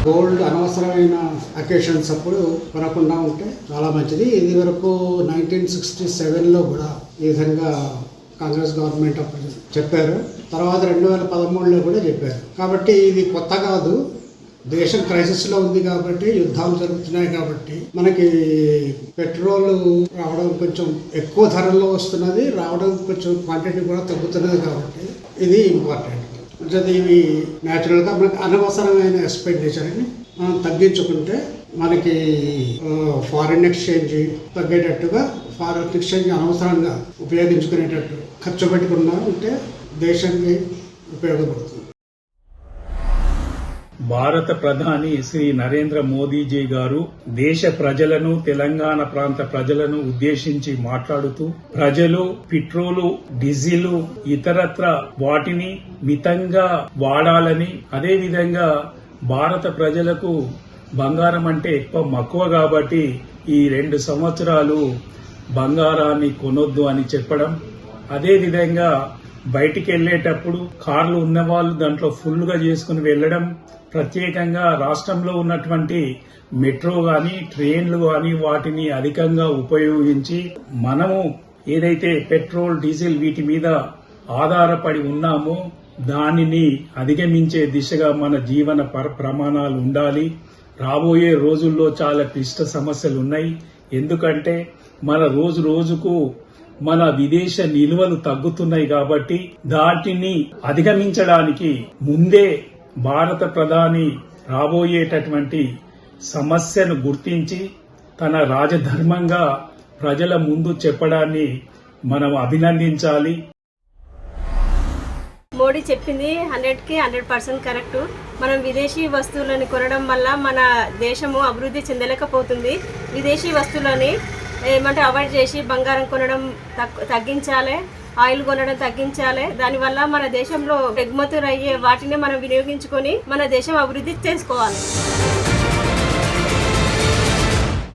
Gold అనవసరమైన occasions అప్పుడు కొనకుండా ఉంటే చాలా మంచిది. ఇది వరకు 1967లో కూడా ఈ విధంగా కాంగ్రెస్ గవర్నమెంట్ అప్పుడు చెప్పారు. తర్వాత 2013లో కూడా చెప్పారు. కాబట్టి ఇది కొత్త కాదు. దేశం క్రైసిస్లో ఉంది కాబట్టి, యుద్ధాలు జరుగుతున్నాయి కాబట్టి మనకి పెట్రోల్ రావడం కొంచెం ఎక్కువ ధరల్లో వస్తున్నది, రావడం కొంచెం క్వాంటిటీ కూడా తగ్గుతున్నది కాబట్టి ఇది ఇంపార్టెంట్. ఇవి న్యాచురల్గా మనకి అనవసరమైన ఎక్స్పెండిచర్ని మనం తగ్గించుకుంటే మనకి ఫారిన్ ఎక్స్చేంజ్ తగ్గేటట్టుగా, ఫారిన్ ఎక్స్చేంజ్ అనవసరంగా ఉపయోగించుకునేటట్టు ఖర్చు పెట్టుకున్నా ఉంటే దేశానికి ఉపయోగపడుతుంది. భారత ప్రధాని శ్రీ నరేంద్ర మోదీజీ గారు దేశ ప్రజలను, తెలంగాణ ప్రాంత ప్రజలను ఉద్దేశించి మాట్లాడుతూ ప్రజలు పెట్రోలు, డీజిల్, ఇతరత్ర వాటిని మితంగా వాడాలని, అదేవిధంగా భారత ప్రజలకు బంగారం అంటే ఎక్కువ మక్కువ కాబట్టి ఈ 2 సంవత్సరాలు బంగారాన్ని కొనొద్దు అని చెప్పడం, అదేవిధంగా బయటికి వెళ్లేటప్పుడు కార్లు ఉన్నవాళ్ళు దాంట్లో ఫుల్గా చేసుకుని వెళ్లడం, ప్రత్యేకంగా రాష్ట్రంలో ఉన్నటువంటి మెట్రో గాని, ట్రైన్లు గాని వాటిని అధికంగా ఉపయోగించి మనము ఏదైతే పెట్రోల్, డీజిల్ వీటి మీద ఆధారపడి ఉన్నామో దానిని అధిగమించే దిశగా మన జీవన ప్రమాణాలు ఉండాలి. రాబోయే రోజుల్లో చాలా క్లిష్ట సమస్యలు ఉన్నాయి. ఎందుకంటే మన రోజుకు మన విదేశ నిల్వలు తగ్గుతున్నాయి కాబట్టి దాటిని అధిగమించడానికి ముందే భారత ప్రధాని రాబోయేటటువంటి సమస్యను గుర్తించి తన రాజధర్మంగా ప్రజల ముందు చెప్పడాన్ని మనం అభినందించాలి. మోడీ చెప్పింది 100కి 100% కరెక్ట్. మనం విదేశీ వస్తువులను కొనడం వల్ల మన దేశము అభివృద్ధి చెందలేకపోతుంది. విదేశీ వస్తువులని అవాయిడ్ చేసి బంగారం కొనడం తగ్గించాలి, ఆయిల్ కొనడం తగ్గించాలి. దానివల్ల మన దేశంలో ఎగుమతులు అయ్యే వాటిని మనం వినియోగించుకొని మన దేశం అభివృద్ధి చేసుకోవాలి.